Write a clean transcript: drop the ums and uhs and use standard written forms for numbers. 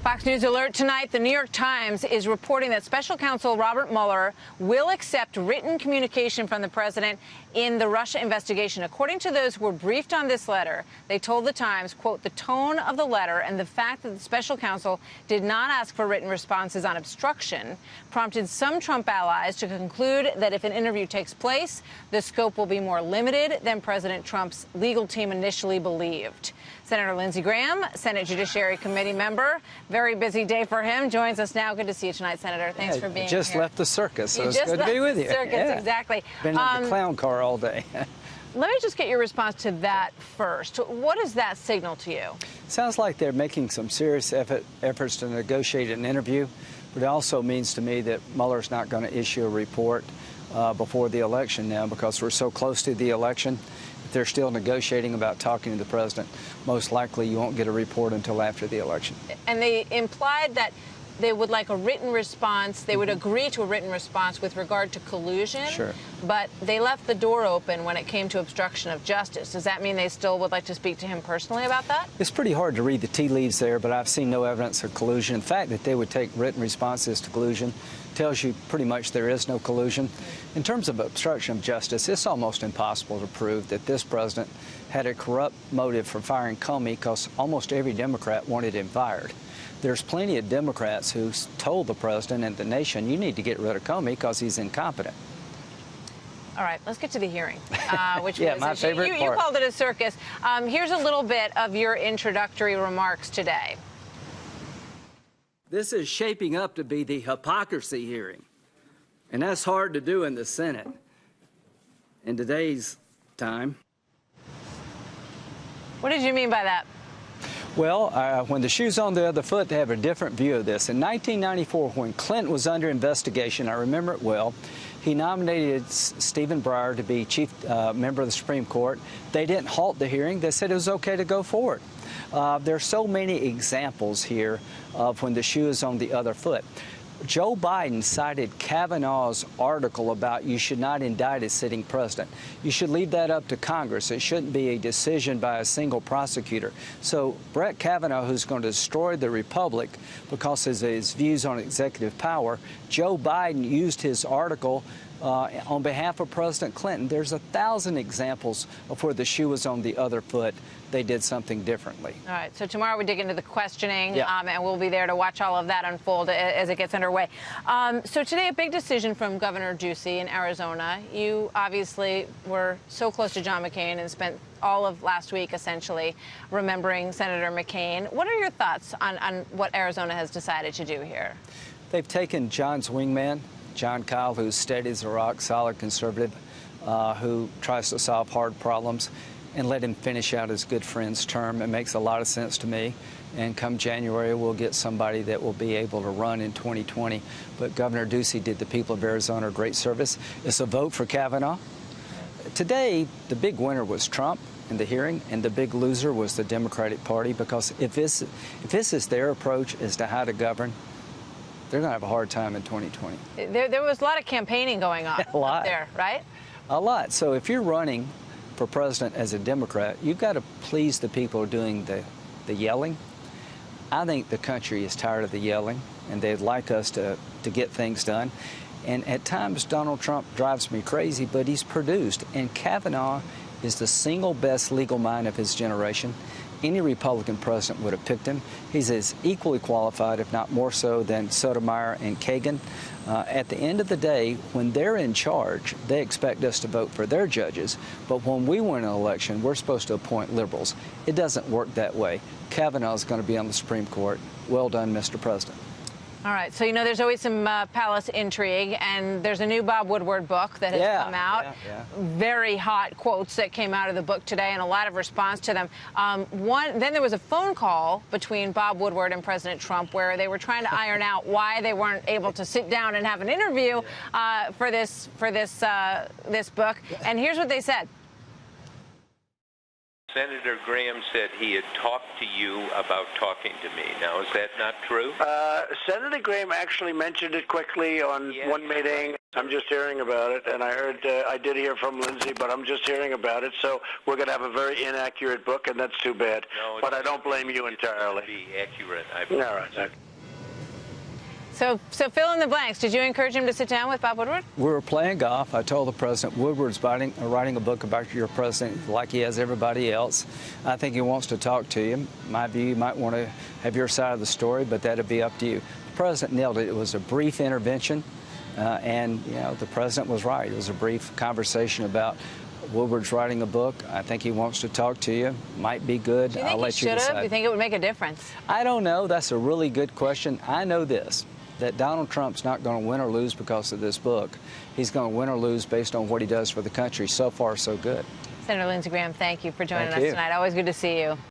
Fox News alert tonight. The New York Times is reporting that Special Counsel Robert Mueller will accept written communication from the president in the Russia investigation. According to those who were briefed on this letter, they told the Times, quote, the tone of the letter and the fact that the special counsel did not ask for written responses on obstruction prompted some Trump allies to conclude that if an interview takes place, the scope will be more limited than President Trump's legal team initially believed. Senator Lindsey Graham, Senate Judiciary Committee member, very busy day for him, joins us now. Good to see you tonight, Senator. Thanks for being here. Just left the circus, so it's good to be with you. Circus, exactly. Been in the clown car all day. Let me just get your response to that first. What does that signal to you? Sounds like they're making some serious efforts to negotiate an interview, but it also means to me that Mueller's not going to issue a report before the election now because we're so close to the election. If they're still negotiating about talking to the president, most likely you won't get a report until after the election. And they implied that they would like a written response. They would agree to a written response with regard to collusion. Sure. But they left the door open when it came to obstruction of justice. Does that mean they still would like to speak to him personally about that? It's pretty hard to read the tea leaves there, but I've seen no evidence of collusion. The fact that they would take written responses to collusion tells you pretty much there is no collusion. In terms of obstruction of justice, it's almost impossible to prove that this president had a corrupt motive for firing Comey because almost every Democrat wanted him fired. There's plenty of Democrats who told the president and the nation, you need to get rid of Comey because he's incompetent. All right, let's get to the hearing, which yeah, was my favorite part. You called it a circus. Here's a little bit of your introductory remarks today. This is shaping up to be the hypocrisy hearing, and that's hard to do in the Senate in today's time. What did you mean by that? Well, when the shoe's on the other foot, they have a different view of this. In 1994, when Clinton was under investigation, I remember it well, he nominated Stephen Breyer to be chief member of the Supreme Court. They didn't halt the hearing. They said it was okay to go forward. There are so many examples here of when the shoe is on the other foot. Joe Biden cited Kavanaugh's article about you should not indict a sitting president. You should leave that up to Congress. It shouldn't be a decision by a single prosecutor. So Brett Kavanaugh, who's going to destroy the republic because of his views on executive power, Joe Biden used his article on behalf of President Clinton. There's 1,000 examples of where the shoe was on the other foot. They did something differently. All right. So tomorrow we dig into the questioning, and we'll be there to watch all of that unfold as it gets underway. So today, a big decision from Governor Ducey in Arizona. You obviously were so close to John McCain and spent all of last week essentially remembering Senator McCain. What are your thoughts on what Arizona has decided to do here? They've taken John's wingman, John Kyle, who's steady as a rock, solid conservative, who tries to solve hard problems, and let him finish out his good friend's term. It makes a lot of sense to me. And come January, we'll get somebody that will be able to run in 2020. But Governor Ducey did the people of Arizona a great service. It's a vote for Kavanaugh. Today, the big winner was Trump in the hearing, and the big loser was the Democratic Party, because if this is their approach as to how to govern, they're going to have a hard time in 2020. There was a lot of campaigning going on up there, right? A lot. So if you're running for president as a Democrat, you've got to please the people doing the yelling. I think the country is tired of the yelling, and they'd like us to get things done. And at times, Donald Trump drives me crazy, but he's produced. And Kavanaugh is the single best legal mind of his generation. Any Republican president would have picked him. He's as equally qualified, if not more so, than Sotomayor and Kagan. At the end of the day, when they're in charge, they expect us to vote for their judges. But when we win an election, we're supposed to appoint liberals. It doesn't work that way. Kavanaugh is going to be on the Supreme Court. Well done, Mr. President. All right. So, you know, there's always some palace intrigue, and there's a new Bob Woodward book that has come out. Very hot quotes that came out of the book today, and a lot of response to them. Then there was a phone call between Bob Woodward and President Trump where they were trying to iron out why they weren't able to sit down and have an interview for this book. And here's what they said. Senator Graham said he had talked to you about talking to me. Now, is that not true? Senator Graham actually mentioned it quickly on one meeting. I'm just hearing about it, and I did hear from Lindsay, but I'm just hearing about it. So we're going to have a very inaccurate book, and that's too bad. No, but I don't blame you entirely. It's be accurate. All right. So fill in the blanks. Did you encourage him to sit down with Bob Woodward? We were playing golf. I told the president Woodward's writing a book about your president like he has everybody else. I think he wants to talk to you. My view, you might want to have your side of the story, but that'll be up to you. The president nailed it. It was a brief intervention, and the president was right. It was a brief conversation about Woodward's writing a book. I think he wants to talk to you. Might be good. Do you think I'll let you decide. Do you think it would make a difference? I don't know. That's a really good question. I know this, that Donald Trump's not going to win or lose because of this book. He's going to win or lose based on what he does for the country. So far, so good. Senator Lindsey Graham, thank you for joining us Thank you. tonight. Always good to see you.